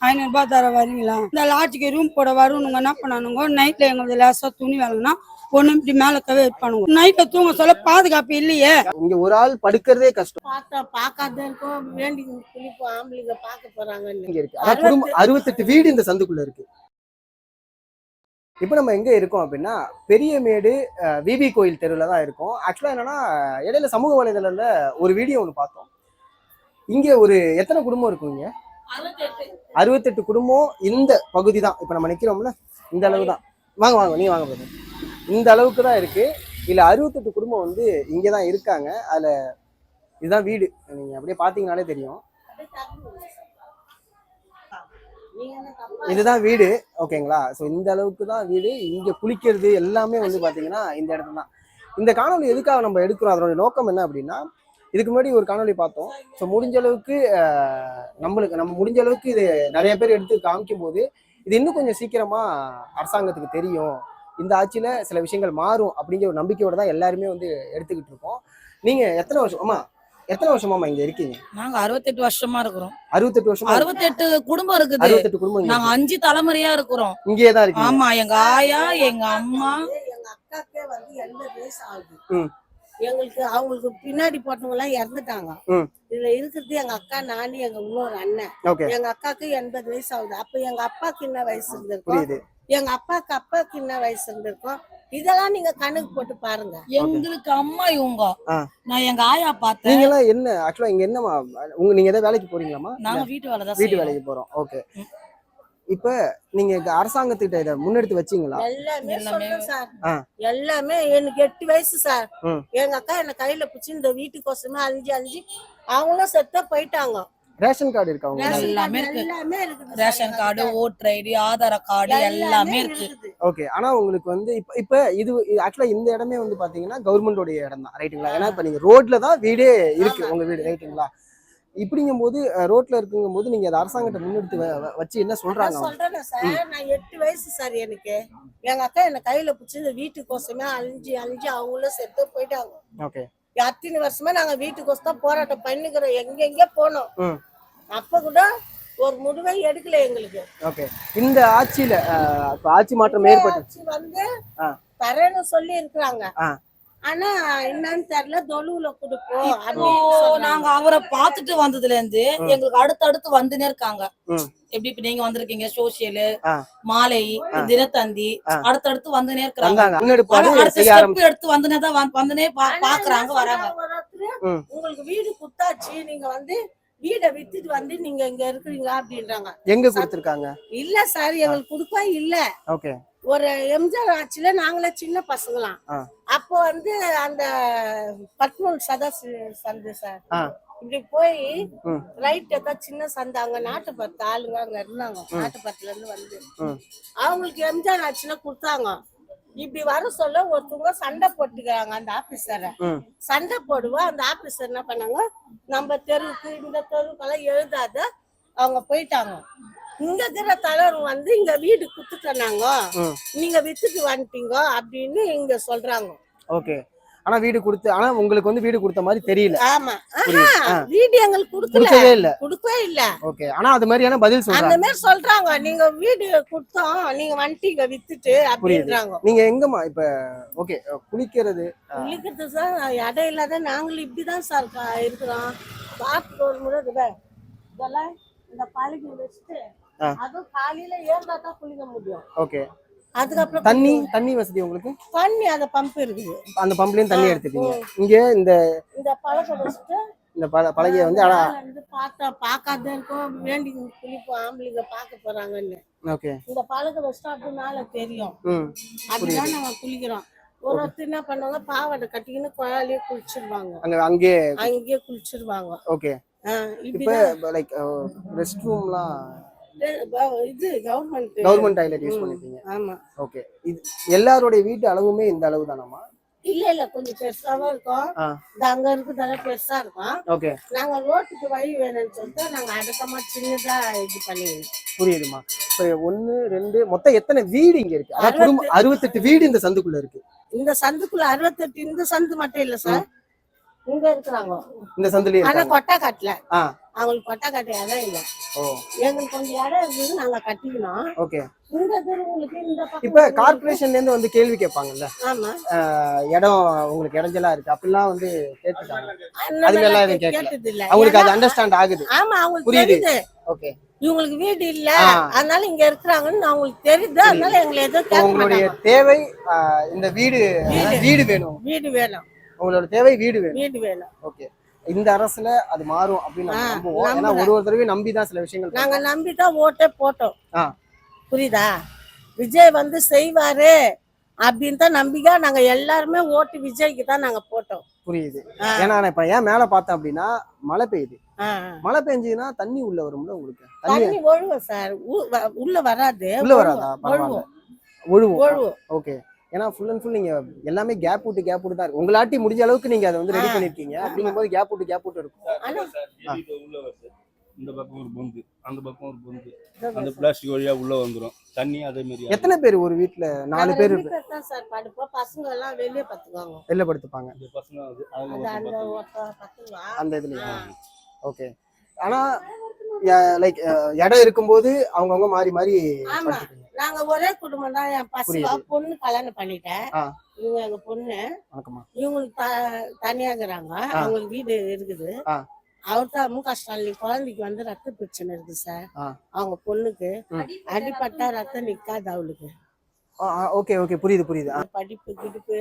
500 தர வரீங்களா? இந்த லாட்ஜுக்கு ரூம் போட வருவனுங்க என்ன பண்ணானுங்க, நைட்ல எங்களுக்கு லேசா துணி வேலைன்னா ஒண்ணு இப்படி மேல கவே வைப்பானுங்க. நைட்ல தூங்க சொல்ல பாதுகாப்பு இல்லையே. இங்க ஒரு ஆள் படுக்கிறதே கஷ்டம். பாக்காத இருக்கோம், வேண்டி குளிப்போம், ஆம்பளைங்க பார்க்க போறாங்கன்னு இங்க இருக்கு. அதான் குடும்பம் 68 வீடு இந்த சந்துக்குள்ள இருக்கு. இப்போ நம்ம எங்க இருக்கோம் அப்படின்னா பெரியமேடு விபி கோயில் தெருவில் தான் இருக்கோம். ஆக்சுவலா என்னன்னா இடையில சமூக வலைதளத்துல ஒரு வீடியோ ஒன்று பார்த்தோம். இங்க ஒரு எத்தனை குடும்பம் இருக்குங்க? 68 குடும்பம் இந்த பகுதி தான். இப்போ நம்ம நிக்கிறோம்ல இந்த அளவு தான். வாங்க வாங்க நீங்க வாங்க போதும். இந்த அளவுக்கு தான் இருக்கு. இல்ல 68 குடும்பம் வந்து இங்கே தான் இருக்காங்க. அதுல இதுதான் வீடு. நீங்க அப்படியே பாத்தீங்கன்னாலே தெரியும். இதுதான் வீடு. ஓகேங்களா? ஸோ இந்த அளவுக்கு தான் வீடு. இங்க குளிக்கிறது எல்லாமே வந்து பாத்தீங்கன்னா இந்த இடத்துல தான். இந்த காணொலி எதுக்காக நம்ம எடுக்கிறோம், அதனுடைய நோக்கம் என்ன அப்படின்னா, இதுக்கு முன்னாடி ஒரு காணொலி பார்த்தோம். ஸோ முடிஞ்ச அளவுக்கு நம்ம முடிஞ்ச அளவுக்கு இது நிறைய பேர் எடுத்து காமிக்கும் போது இது இன்னும் கொஞ்சம் சீக்கிரமா அரசாங்கத்துக்கு தெரியும், இந்த ஆட்சியில சில விஷயங்கள் மாறும் அப்படிங்கிற ஒரு நம்பிக்கையோட தான் எல்லாருமே வந்து எடுத்துக்கிட்டு இருக்கோம். நீங்க எத்தனை வருஷமா இங்க இருக்கீங்க? நாங்க 68 வருஷமா இருக்கிறோம். 68 வருஷமா? 68 குடும்பம் இருக்குது. 68 குடும்பம். நாங்க 5 தலைமுறையா இருக்கிறோம். இங்கே தான் இருக்கீங்க? ஆமா, எங்க ஆயா, எங்க அம்மா, எங்க அக்காக்கே வந்து 80 வயசு ஆகுது. எங்களுக்கு அவங்களுக்கு பின்னாடி போட்டவங்க எல்லாம் இறந்துட்டாங்க. இதுல இருக்கிறது எங்க அக்கா, நானு, எங்க இன்னொரு அண்ணன். எங்க அக்காக்கு 80 வயசு ஆகுது. அப்ப எங்க அப்பாக்கு என்ன வயசு இருந்திருக்கும், எங்க அப்பாக்கு என்ன வயசு இருந்திருக்கும், இதெல்லாம் நீங்க கணக்கு போட்டு பாருங்க. எங்களுக்கு அம்மா இவங்க. நான் எங்க ஆயா பார்த்தேன். நீங்க எல்லாம் என்ன ஆக்சுவலா இங்க என்னமா நீங்க ஏதாவது வேலைக்கு போறீங்களாமா? நாங்க வீட்டு வேலை தான். வீட்டு வேலைக்கு போறோம். ஓகே. இப்ப நீங்க அரசாங்கத்திட்ட இதை முன்னெடுத்து வச்சீங்களா? எல்லாமே சார். எல்லாமே எனக்கு 8 வயசு சார். எங்க அக்கா என்ன கையில பிடிச்சி இந்த வீட்டுக்கோசமே அழிஞ்சு அவங்களும் செத்த போயிட்டாங்க. ரேஷன் கார்டு இருக்கா? எல்லாமே இருக்கு. Ration card, voter ID, Aadhaar card எல்லாமே இருக்கு. ஓகே. ஆனா உங்களுக்கு வந்து இப்ப இது ஆக்சுவலா இந்த இடமே வந்து பாத்தீங்கன்னா கவர்மெண்டோட இடம் தான், ரைட்டுங்களா? ஏன்னா இப்ப நீங்க ரோட்ல தான் வீடே இருக்கு, உங்க வீடு, ரைட்டுங்களா? இப்படிங்கும் போது ரோட்ல இருக்குங்கும் போது நீங்க அரசாங்கத்தை முன்னெடுத்து வச்சு என்ன சொல்றாங்க? சொல்றேன் சார், நான் 8 வயசு சார் எனக்கு. எங்க அக்கா என்ன கையில பிடிச்சி இந்த வீட்டுக்கோசமே அழிஞ்சு அவங்களும் செத்து போயிட்டாங்க. ஓகே. அத்தனை வருஷமா நாங்க வீட்டுக்கோசம் போராட்டம் பண்ணிக்கிறோம், எங்க போனோம். அப்ப கூட ஒரு முடிவை எடுக்கல எங்களுக்கு. ஓகே. இந்த ஆட்சியில ஆட்சி மாற்றம் ஏற்பட்டு வந்து தரேன்னு சொல்லி இருக்கிறாங்க. ஆனா என்னன்னு தெரியல, தொழுவுல கொடுப்போம். நாங்க அவரை பார்த்துட்டு வந்ததுல இருந்து எங்களுக்கு அடுத்தடுத்து வந்துனே இருக்காங்க. எப்படி இப்ப நீங்க வந்திருக்கீங்க, சோசியல், மாலை, தினத்தந்தி, அடுத்தடுத்து வந்துனே இருக்காங்க. எடுத்து வந்துனே பாக்குறாங்க, வராங்க. உங்களுக்கு வீடு குத்தாச்சு, நீங்க வந்து வீட வித்துட்டு வந்து நீங்க இங்க இருக்கிறீங்க அப்படின்றாங்க. எங்க கொடுத்திருக்காங்க? இல்ல சார், எங்களுக்கு கொடுப்பா இல்ல. ஓகே. ஒரு எம்ஜிஆர் ஆட்சியில நாங்களே சின்ன பசங்களாம். அப்போ வந்து அந்த பட்னூல் சதா சந்தை சார், இப்படி போய் ரைட் ஏதாவது சின்ன சந்தை, அங்க நாட்டுப்பத்து ஆளுங்க அங்க இருந்தாங்க. நாட்டுப்பத்துல இருந்து வந்து அவங்களுக்கு எம்ஜிஆர் ஆட்சியில கொடுத்தாங்க. இப்படி வர சொல்ல ஒருத்தவங்க சண்டை போட்டுக்கிறாங்க. அந்த ஆபீசரை சண்டை போடுவா. அந்த ஆபீசர் என்ன பண்ணாங்க, நம்ம தெருவுக்கு இந்த தெருவுக்கெல்லாம் எழுதாத அவங்க போயிட்டாங்க. இங்க இருக்கிற தலைவர் வந்து இங்க வீடு குத்துட்டாங்க, நீங்க வித்துட்டு வந்துட்டீங்க அப்படின்னு இங்க சொல்றாங்க. ஓகே. ஆனா வீடு கொடுத்து, ஆனா உங்களுக்கு வந்து வீடு கொடுத்த மாதிரி தெரியல. ஆமா, வீடு எங்களுக்கு கொடுக்கவே இல்ல. ஓகே. ஆனா அது மாதிரியான பதில் சொல்றாங்க. அந்த மாதிரி சொல்றாங்க, நீங்க வீடு கொடுத்தோம், நீங்க வந்துட்டீங்க வித்துட்டு அப்படின்றாங்க. நீங்க எங்கம்மா இப்ப? ஓகே. குளிக்கிறது சார் இடம் இல்லாத நாங்களும் இப்படிதான் சார் இருக்கிறோம். வாரத்துக்கு ஒரு முறை இதெல்லாம் இந்த பழகி வச்சுட்டு அதுவும் காலையில ஏறா தான் குளிக்க முடியும். ஓகே. அதுக்கப்புறம் தண்ணி வசதி உங்களுக்கு? தண்ணி அந்த பம்ப் இருக்குது, அந்த பம்ப்லயும் தண்ணி எடுத்துட்டீங்க. இங்க இந்த பழக்க வச்சுட்டு இந்த பழகிய வந்து பாக்காத இருக்கோம், வேண்டி குளிப்போம், ஆம்பளைங்க பார்க்க போறாங்கன்னு. ஓகே. இந்த பழக்க வச்சுட்டா அப்படினால தெரியும், அப்படிதான் நாங்க குளிக்கிறோம். ஒருத்தர் என்ன பண்ணுவாங்க, பாவாடை கட்டிக்கின்னு குழாயிலேயே குளிச்சிருவாங்க, அங்கேயே குளிச்சிருவாங்க. ஓகே. இப்ப லைக் ரெஸ்ட் ரூம்லாம் இது கவர்மெண்ட் டாய்லெட் யூஸ் பண்ணிட்டீங்க? ஆமா. ஓகே. இது எல்லாரோட வீட்டு அளவுமே இந்த அளவு தானமா? இல்ல கொஞ்சம் பெருசாவும் இருக்கும். அங்க இருக்கிறதால பெருசா இருக்கும். ஓகே. நாங்க ரோட்டுக்கு வழி வேணும்னு சொல்லிட்டு நாங்க அடக்கமா சின்னதா இது பண்ணுவோம். புரியுதுமா? இப்ப 1 2 மொத்தம் எத்தனை வீடு இங்க இருக்கு? 68 வீடு இந்த சந்துக்குள்ள இருக்கு. இந்த சந்துக்குள்ள 68. இந்த சந்து மட்டும் இல்ல சார், இங்க இருக்கிறாங்க. இந்த சந்திலேயே ஆனா இருக்காங்க. கொட்டை கட்டல. ஆ அவங்களுக்கு கொட்டை கட்ட இடம் இல்ல. ஓ எங்களுக்கு கொஞ்சம் இடம் இருக்குது, நாங்க கட்டிக்கணும். ஓகே. இந்த தெருவுங்களுக்கு இந்த பக்கம் இப்ப கார்பரேஷன்ல இருந்து வந்து கேள்வி கேட்பாங்கல்ல, ஆமா இடம் உங்களுக்கு இடைஞ்சலா இருக்கு அப்படிலாம் வந்து கேட்டுட்டாங்க. அந்த அது மாதிரிலாம் எல்லாம் எதுவும் கேட்கல. கேட்டது இல்ல. அவங்களுக்கு அது ஏன்னா, அண்டர்ஸ்டாண்ட் ஆகுது. ஆமா அவங்களுக்கு புரியுது. தெரியுது ஓகே. இவங்களுக்கு வீடு இல்ல, ஆ. அதனால இங்க இருக்கிறாங்கன்னு அவங்களுக்கு தெரியுது. அதனால எங்களை எதுவும் கேட்க உங்களுடைய மாட்டாங்க. தேவை இந்த வீடு வீடு வேணும். வீடு வேணும், உங்களோட தேவை வீடு வேணும். வீடு வேணும். ஓகே. இந்த அரசுல அது மாறும் அப்படின்னு நம்ம நம்புவோம். ஏன்னா நம்புறேன். ஒரு தடவை நம்பிதான் சில விஷயங்கள் நாங்க நம்பிதான் ஓட்டே போட்டோம். ஆ. புரியுதா? விஜய் வந்து செய்வாரு அப்படின்னு தான் நம்பிக்கை நாங்க எல்லாருமே ஓட்டு விஜய்க்கு தான் நாங்க போட்டோம். புரியுது. ஏன்னா நான் இப்ப ஏன் மேல பார்த்தேன் அப்படின்னா மழை பெய்யுது. ஆ. மழை பெஞ்சதுன்னா தண்ணி உள்ள வரும்ல உங்களுக்கு. தண்ணி ஒழுவும் சார், உள்ள வராது. உள்ள வராதா? பரவாயில்ல. ஒழுவும். ஒழுவும். ஓகே. ஏன்னா ஃபுல் அண்ட் ஃபுல் நீங்க எல்லாமே கேப் விட்டு தான் இருக்கு. உங்களாட்டி முடிஞ்ச அளவுக்கு நீங்க அதை வந்து ரெடி பண்ணிருக்கீங்க. அப்படிங்கும்போது கேப் விட்டு இருக்கும். இந்த பக்கம் ஒரு பொந்து, அந்த பக்கம் ஒரு பொந்து, அந்த பிளாஸ்டிக் வழியா உள்ள வந்துரும் தண்ணி. அதே மாதிரி எத்தனை பேர் ஒரு வீட்டுல? 4 பேர் தான் சார் படுப்போம். பசங்க எல்லாம் வெளியே பத்துக்குவாங்க. வெளில படுத்துப்பாங்க. இந்த பசங்க அந்த இதுலயா? ஓகே. ஆனா லைக் இடம் இருக்கும்போது அவங்கவுங்க மாறி மாறி ஆமா. படுத்துப்பீங்க. நாங்க ஒரே குடும்பம் தான். என் பசங்க பொண்ணு கல்யாணம் பண்ணிட்டேன். இவங்க எங்க பொண்ணு. வணக்கம்மா. இவங்களுக்கு தனியா இருக்கிறாங்க. அவங்களுக்கு வீடு இருக்குது. அவர்தான் முக.ஸ்டாலின் குழந்தைக்கு வந்து ரத்த பிரச்சனை இருக்கு சார். அவங்க பொண்ணுக்கு அடிப்பட்டா ரத்தம் நிக்காது அவளுக்கு. ஓகே ஓகே, புரியுது புரியுது. படிப்பு கிடிப்பு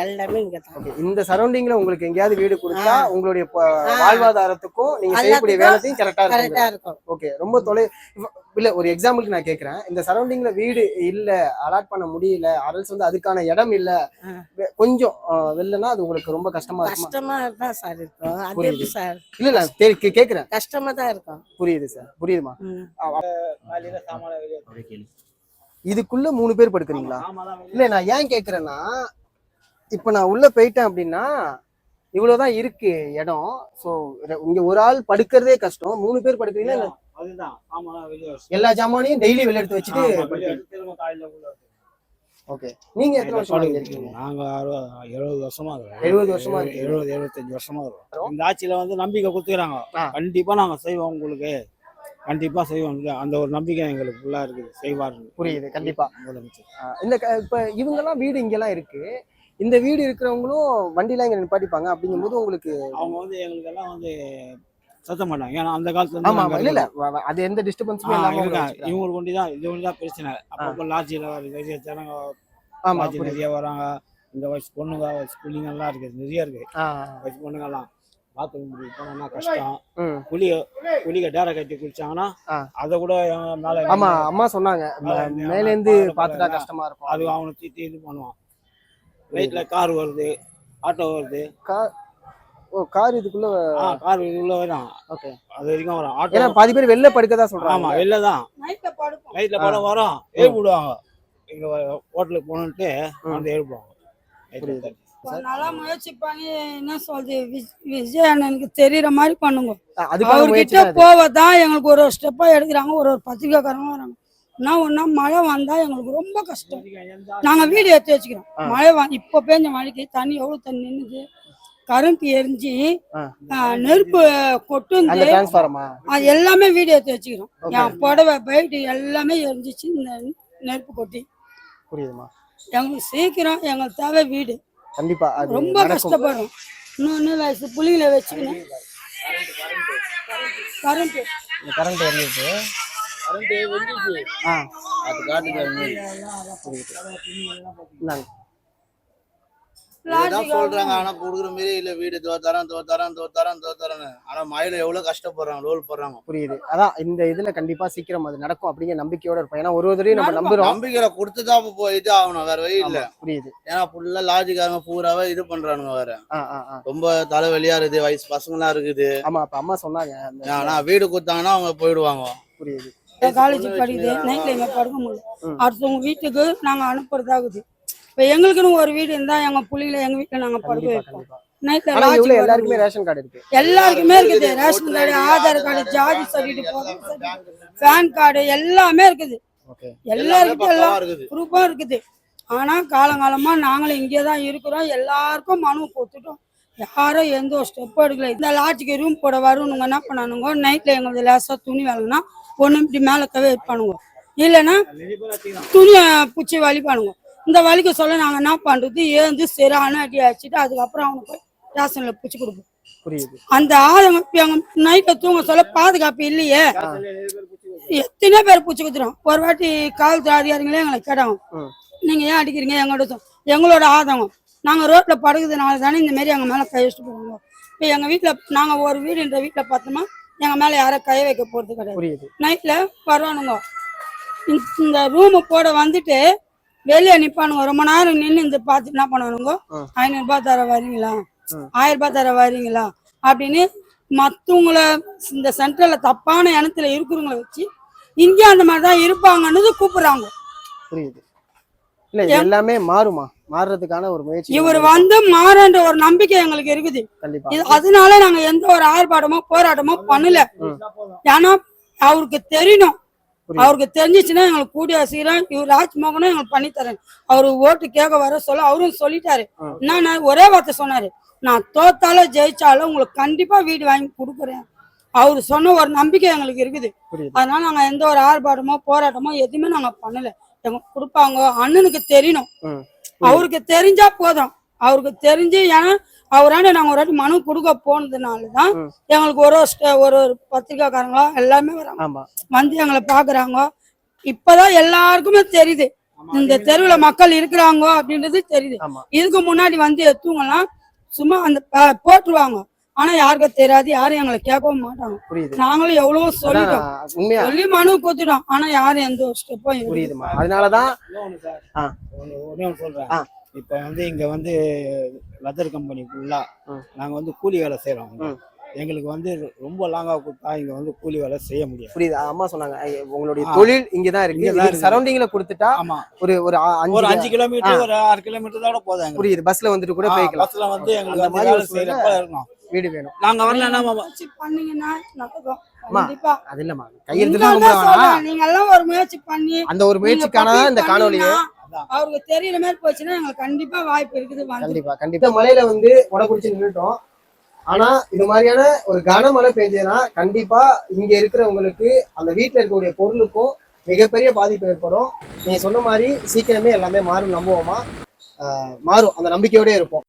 எல்லாமே இங்க தான். இந்த சரௌண்டிங்ல உங்களுக்கு எங்கேயாவது வீடு கொடுத்தா உங்களுடைய வாழ்வாதாரத்துக்கும் நீங்க செய்யக்கூடிய வேலையும் கரெக்டா இருக்கும். ஓகே. ரொம்ப இல்ல ஒரு எக்ஸாம்பிளுக்கு நான் கேக்குறேன். இந்த சரௌண்டிங்ல வீடு இல்ல, அலாட் பண்ண முடியல, அரசு வந்து அதுக்கான இடம் இல்ல, கொஞ்சம் வெளிலனா அது உங்களுக்கு ரொம்ப கஷ்டமா இருக்கும். கஷ்டமா தான் சார் இருக்கும். அது எப்படி சார்? இல்ல கேக்குறேன். கஷ்டமா தான் இருக்கும். புரியுது சார், புரியுதுமா. இதுக்குள்ள 3 பேர் படுக்கிறீங்களா? இல்ல நான் ஏன் கேக்குறேன்னா, இப்ப நான் உள்ள போயிட்டேன் அப்படின்னா இவ்வளவுதான் இருக்கு இடம். சோ இங்க ஒரு ஆள் படுக்கிறதே கஷ்டம். 3 பேர் படுக்கிறீங்களா? இல்ல எல்லா ஜாமானையும் டெய்லி வெளில எடுத்து வச்சுட்டு. ஓகே. நீங்க எத்தனை வருஷமா இருக்கீங்க? நாங்க 70 வருஷமா இருக்கோம். 70 வருஷமா இருக்கு. 75 வருஷமா இருக்கோம். இந்த ஆட்சியில வந்து நம்பிக்கை கொடுத்துக்கிறாங்க. கண்டிப்பா நாங்க செய்வோம், உங்களுக்கு கண்டிப்பா செய்வோம். அந்த ஒரு நம்பிக்கை எங்களுக்கு ஃபுல்லா இருக்குது, செய்வாரு. புரியுது. கண்டிப்பா. இந்த இப்ப இவங்க எல்லாம் வீடு இங்க எல்லாம் இருக்கு. இந்த வீடு இருக்கிறவங்களும் வண்டிலாம் இங்க நிப்பாட்டிப்பாங்க. அப்படிங்கும்போது உங்களுக்கு அவங்க வந்து எங்களுக்கு எல்லாம் வந்து சத்தம் பண்ணாங்க. ஏன்னா அந்த காலத்துல இல்ல அது எந்த டிஸ்டர்பன்ஸுமே இல்லாம இவங்களுக்கு ஒண்டிதான் இது ஒண்டிதான் பிரச்சனை. அப்பப்போ லாட்ஜில நிறைய ஜனங்க நிறைய வராங்க. இந்த வயசு பொண்ணுங்க ஸ்கூலிங் எல்லாம் இருக்கு, நிறைய இருக்கு. வயசு பொண்ணுங்க எல்லாம் பாத்ரூம் போனா கஷ்டம். குளிக்க டேர கட்டி குளிச்சாங்கன்னா அதை கூட மேல அம்மா சொன்னாங்க மேல இருந்து பாத்துட்டா கஷ்டமா இருக்கும். அது அவனை தீட்டி இது பண்ணுவான். நைட்ல கார் வருது, ஆட்டோ வருது. கார் இதுக்குள்ள வரும். ஓகே. அது வரைக்கும் வரும். ஆட்டோ ஏன்னா பாதி பேர் வெளில படுக்கதா சொல்றாங்க. ஆமா, வெளில தான் நைட்ல படம் வரும். எழுப்பிடுவாங்க. எங்க ஹோட்டலுக்கு போனோன்ட்டு வந்து எழுப்புவாங்க. நல்லா முயற்சிப்பாங்க. என்ன சொல்றது, விஜய் அண்ணனுக்கு தெரியற மாதிரி பண்ணுங்க. அவர்கிட்ட போவதான் எங்களுக்கு ஒரு ஸ்டெப்பா எடுக்கிறாங்க. ஒரு பத்திரிக்கைக்காரங்க வராங்க. ஒன்னா மழை வந்தா எங்களுக்கு ரொம்ப கஷ்டம். நாங்க வீடு எடுத்து வச்சுக்கிறோம். மழை இப்ப பெஞ்ச மழைக்கு தண்ணி எவ்வளவு தண்ணி நின்னுது. கரண்ட் எரிஞ்சு நெருப்பு கொட்டு அது எல்லாமே வீடு எடுத்து வச்சுக்கிறோம். என் புடவை பைட்டு எல்லாமே எரிஞ்சிச்சு இந்த நெருப்பு கொட்டி. புரியுதுமா? எங்களுக்கு சீக்கிரம் எங்களுக்கு தேவை வீடு. கண்டிப்பா ரொம்ப கஷ்டப்படும். இன்னொன்னு வயசு புள்ளிகளை வச்சுக்கணும். கரண்ட் எரிஞ்சிச்சு. சொல்றாங்க. ஆனா கொடுக்குற மாதிரி இல்ல. வீடு தோத்தரன்னு. ஆனா மழையில எவ்வளவு கஷ்டப்படுறாங்க, ரோல் போடுறாங்க. புரியுது. அதான் இந்த இதுல கண்டிப்பா சீக்கிரம் அது நடக்கும் அப்படிங்கிற நம்பிக்கையோட இருப்போம். ஏன்னா ஒரு தடவை நம்ம நம்புறோம். நம்பிக்கையில கொடுத்துதான் இது ஆகணும், வேற வழி இல்ல. புரியுது. ஏன்னா ஃபுல்லா லாஜிக்காரங்க பூராவே இது பண்றானுங்க. வேற ரொம்ப தலைவலியா இருக்குது, வயசு பசங்க எல்லாம் இருக்குது. ஆமா, அப்ப அம்மா சொன்னாங்க. ஆனா வீடு கொடுத்தாங்கன்னா அவங்க போயிடுவாங்க. புரியுது. காலேஜ் படிக்குது, நைட்ல எங்க படுக்க முடியல. அடுத்தவங்க வீட்டுக்கு நாங்க அனுப்புறதாகுது. இப்ப எங்களுக்குன்னு ஒரு வீடு இருந்தா எங்க புள்ளியில எங்க வீட்டுல நாங்க படுக்க வைப்போம். நைட்ல எல்லாருக்குமே ரேஷன் கார்டு இருக்கு. எல்லாருக்குமே இருக்குது. ரேஷன் கார்டு, ஆதார் கார்டு, ஜாதி சர்டிபிகேட், பேன் கார்டு எல்லாமே இருக்குது. எல்லாருக்கும் எல்லாம் ப்ரூஃபும் இருக்குது. ஆனா காலங்காலமா நாங்களும் இங்கேதான் இருக்கிறோம். எல்லாருக்கும் மனு கொடுத்துட்டோம். யாரும் எந்த ஒரு ஸ்டெப்பும் எடுக்கல. இந்த லாட்ஜுக்கு ரூம் போட வரணுங்க என்ன பண்ணானுங்க, நைட்டில் எங்களுக்கு லேசாக துணி வேலைன்னா ஒன்று இப்படி மேலே கவே வைப்பானுங்க, இல்லைன்னா துணியை பிடிச்சி வலிப்பானுங்க. இந்த வலிக்க சொல்ல நாங்கள் என்ன பண்ணுறது, ஏந்து சரியான அடி அடிச்சுட்டு அதுக்கப்புறம் அவனுக்கு போய் ஸ்டேஷனில் பிடிச்சி கொடுப்போம். புரியுது. அந்த ஆளுங்க எங்க நைட்டில் தூங்க சொல்ல பாதுகாப்பு இல்லையே, எத்தனை பேர் பூச்சி குத்துறோம். ஒரு வாட்டி காவல்துறை அதிகாரிகளே எங்களை கேட்டாங்க, நீங்கள் ஏன் அடிக்கிறீங்க, எங்களோட ஆதங்கம் நாங்கள் ரோட்டில் படுக்கிறதுனால தானே இந்த மாரி எங்கள் மேலே கை வச்சுட்டு போகிறாங்க. இப்போ எங்கள் வீட்டில் நாங்கள் ஒரு வீடுன்ற வீட்டில் பார்த்தோமா எங்கள் மேலே யாரும் கை வைக்க போகிறது கிடையாது. நைட்டில் வருவானுங்க, இந்த ரூமு போட வந்துட்டு வெளியே நிற்பானுங்க, ரொம்ப நேரம் நின்று இந்த பார்த்து என்ன பண்ணுவானுங்க, 500 ரூபாய் தர வரீங்களா, 1000 ரூபாய் தர வரீங்களா அப்படின்னு மற்றவங்கள இந்த சென்ட்ரலில் தப்பான இனத்துல இருக்கிறவங்கள வச்சு இங்கே அந்த மாதிரி தான் இருப்பாங்கன்னு கூப்பிடுறாங்க. புரியுது. இல்ல எல்லாமே மாறுமா, மாறுறதுக்கான ஒரு முயற்சி இவர் வந்து மாறன்ற ஒரு நம்பிக்கை எங்களுக்கு இருக்குது. அதனால நாங்க எந்த ஒரு ஆர்ப்பாட்டமோ போராட்டமோ பண்ணல. ஏன்னா அவருக்கு தெரியணும், அவருக்கு தெரிஞ்சிச்சுன்னா எங்களுக்கு கூடிய சீரம் இவர் ராஜ்மோகனும் எங்களுக்கு பண்ணி தரேன். அவரு ஓட்டு கேட்க வர சொல்ல அவரும் சொல்லிட்டாரு. என்ன ஒரே வார்த்தை சொன்னாரு, நான் தோத்தாலும் ஜெயிச்சாலும் உங்களுக்கு கண்டிப்பா வீடு வாங்கி கொடுக்குறேன். அவரு சொன்ன ஒரு நம்பிக்கை எங்களுக்கு இருக்குது. அதனால நாங்க எந்த ஒரு ஆர்ப்பாட்டமோ போராட்டமோ எதுவுமே நாங்க பண்ணல. எங்க கொடுப்பாங்க அண்ணனுக்கு தெரியணும், அவருக்கு தெரிஞ்சா போதும். அவருக்கு தெரிஞ்சு ஏன்னா அவராண்ட நாங்க ஒரு வாட்டி மனு கொடுக்க போனதுனாலதான் எங்களுக்கு ஒரு பத்திரிக்கைக்காரங்களா எல்லாமே வராங்க, வந்து எங்களை பாக்குறாங்க. இப்பதான் எல்லாருக்குமே தெரியுது இந்த தெருவுல மக்கள் இருக்கிறாங்க அப்படின்றது தெரியுது. இதுக்கு முன்னாடி வந்து எத்துவங்கலாம் சும்மா அந்த போட்டுருவாங்க, ஆனா யாருக்கும் தெரியாது, யாரும் எங்களை கேட்கவும் மாட்டாங்க. நாங்களும் எவ்வளவோ சொல்லிட்டோம், சொல்லி மனு கொடுத்துட்டோம், ஆனா யாரும் எந்த ஒரு ஸ்டெப்பும். புரியுதுமா. அதனாலதான் சொல்றேன், இப்ப வந்து இங்க வந்து லெதர் கம்பெனிக்குள்ள நாங்க வந்து கூலி வேலை செய்யறோம். எங்களுக்கு வந்து ரொம்ப லாங்கா கொடுத்தா இங்க வந்து கூலி வேலை செய்ய முடியாது. புரியுது. அம்மா சொன்னாங்க உங்களுடைய தொழில் இங்கதான் இருக்கு, சரௌண்டிங்ல கொடுத்துட்டா ஒரு 5 கிலோமீட்டர் ஒரு 6 கிலோமீட்டர் தான் போதும். புரியுது. பஸ்ல வந்துட்டு கூட போய்க்கலாம். பஸ்ல வந்து எங்களுக்கு அந்த மாதிரி செய்யறப்ப இருக்கணும், வீடு வேணும். நாங்க வரல பண்ணீங்கன்னா அது இல்லம்மா, கையெழுத்து நீங்க எல்லாம் ஒரு முயற்சி பண்ணி அந்த ஒரு முயற்சிக்கான இந்த காணொலியை அவருக்கு தெரியற மாதிரி போச்சுன்னா எங்களுக்கு கண்டிப்பா வாய்ப்பு இருக்குது. கண்டிப்பா கண்டிப்பா. மழையில வந்து கொடை குடிச்சு நின்றுட்டோம், ஆனா இது மாதிரியான ஒரு கனமழை பெஞ்சதுன்னா கண்டிப்பா இங்க இருக்கிறவங்களுக்கு அந்த வீட்டுல இருக்கக்கூடிய பொருளுக்கும் மிகப்பெரிய பாதிப்பு ஏற்படும். நீங்க சொன்ன மாதிரி சீக்கிரமே எல்லாமே மாறும் நம்புவோமா, மாறும் அந்த நம்பிக்கையோட இருப்போம்.